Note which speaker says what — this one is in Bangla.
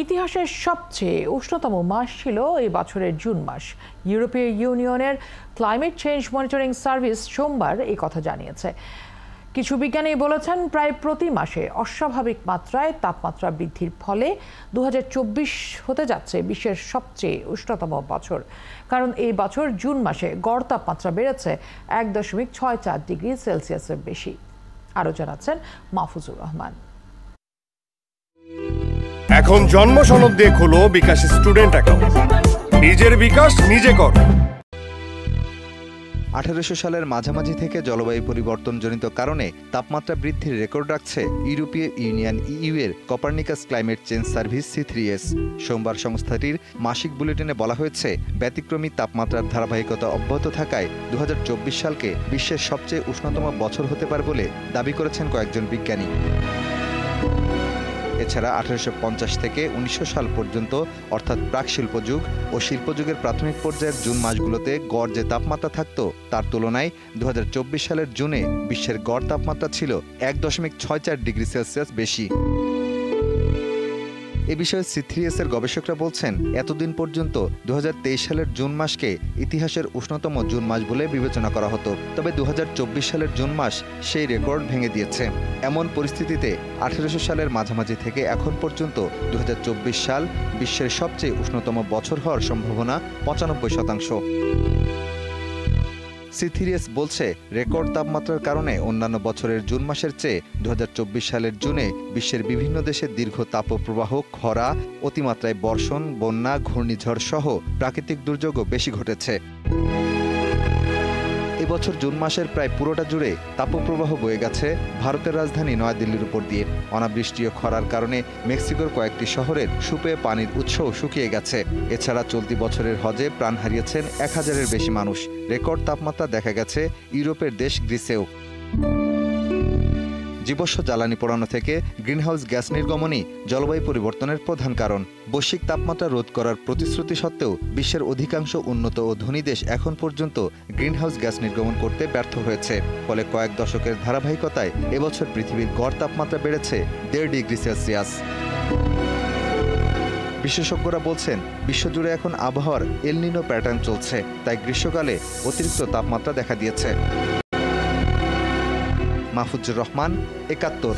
Speaker 1: ইতিহাসের সবচেয়ে উষ্ণতম মাস ছিল এই বছরের জুন মাস। ইউরোপীয় ইউনিয়নের ক্লাইমেট চেঞ্জ মনিটরিং সার্ভিস সোমবার এই কথা জানিয়েছে। কিছু বিজ্ঞানী বলেছেন, প্রায় প্রতি মাসে অস্বাভাবিক মাত্রায় তাপমাত্রা বৃদ্ধির ফলে 2024 হতে যাচ্ছে বিশ্বের সবচেয়ে উষ্ণতম বছর। কারণ এই বছর জুন মাসে গড় তাপমাত্রা বেড়েছে 1.64 ডিগ্রি সেলসিয়াসের বেশি। আরও জানাচ্ছেন মাহফুজুর রহমান।
Speaker 2: এখন জন্ম সনদ দিয়ে খোলো বিকাশ স্টুডেন্ট অ্যাকাউন্ট। নিজের বিকাশ নিজে কর।
Speaker 3: 1800 সালের মাঝামাঝি থেকে জলবায়ু পরিবর্তনজনিত কারণে তাপমাত্রা বৃদ্ধির রেকর্ড রাখছে ইউরোপীয় ইউনিয়ন ইইউ এর Copernicus climate change service C3S। সোমবার সংস্থাটির মাসিক বুলেটিনে বলা হয়েছে, ব্যতিক্রমী তাপমাত্রার ধারাবাহিকতা অব্যাহত থাকায় 2024 সালকে বিশ্বের সবচেয়ে উষ্ণতম বছর হতে পারে বলে দাবি করেছেন কয়েকজন বিজ্ঞানী। এছাড়া 1850 থেকে 1900 সাল পর্যন্ত অর্থাৎ প্রাক শিল্পযুগ ও শিল্পযুগের প্রাথমিক পর্যায়ের জুন মাসগুলোতে গড় যে তাপমাত্রা থাকত তার তুলনায় 2024 সালের জুনে বিশ্বের গড় তাপমাত্রা ছিল 1.64 ডিগ্রি সেলসিয়াস বেশি। এ বিষয়ে C3S এর গবেষকরা বলছেন, এতদিন পর্যন্ত 2023 সালের জুন মাসকে ইতিহাসের উষ্ণতম জুন মাস বলে বিবেচনা করা হতো। তবে 2024 সালের জুন মাস সেই রেকর্ড ভেঙে দিয়েছে। এমন পরিস্থিতিতে 1800 সালের মাঝামাঝি থেকে এখন পর্যন্ত 2024 সাল বিশ্বের সবচেয়ে উষ্ণতম বছর হওয়ার সম্ভাবনা 95%। C3S বলছে, রেকর্ড তাপমাত্রার কারণে অন্যান্য বছরের জুন মাসের চেয়ে 2024 সালের জুনে বিশ্বের বিভিন্ন দেশে দীর্ঘ তাপপ্রবাহ, খরা, অতিমাত্রায় বর্ষণ, বন্যা, ঘূর্ণিঝড় সহ প্রাকৃতিক দুর্যোগও বেশি ঘটেছে। এবছর জুন মাসের প্রায় পুরোটা জুড়ে তাপপ্রবাহ বয়ে গেছে ভারতের রাজধানী নয়াদিল্লির উপর দিয়ে। অনাবৃষ্টি ও খরার কারণে মেক্সিকোর কয়েকটি শহরের সুপেয় পানির উৎসও শুকিয়ে গেছে। এছাড়া চলতি বছরের হজে প্রাণ হারিয়েছেন 1000-এর বেশি মানুষ। রেকর্ড তাপমাত্রা দেখা গেছে ইউরোপের দেশ গ্রিসেও। জীবাশ্ম জ্বালানি পোড়ানো থেকে গ্রিনহাউস গ্যাস নির্গমনই জলবায়ু পরিবর্তনের প্রধান কারণ। বৈশ্বিক তাপমাত্রা রোধ করার প্রতিশ্রুতি সত্ত্বেও বিশ্বের অধিকাংশ উন্নত ও ধনী দেশ এখন পর্যন্ত গ্রিনহাউস গ্যাস নির্গমন করতে ব্যর্থ হয়েছে। ফলে কয়েক দশকের ধারাবাহিকতায় এবছর পৃথিবীর গড় তাপমাত্রা বেড়েছে 1.5 ডিগ্রি সেলসিয়াস। বিশেষজ্ঞরা বলছেন, বিশ্বজুড়ে এখন আবহাওয়ার এল নিনো প্যাটার্ন চলছে, তাই গ্রীষ্মকালে অতিরিক্ত তাপমাত্রা দেখা দিয়েছে। মাহফুজুর রহমান, 71।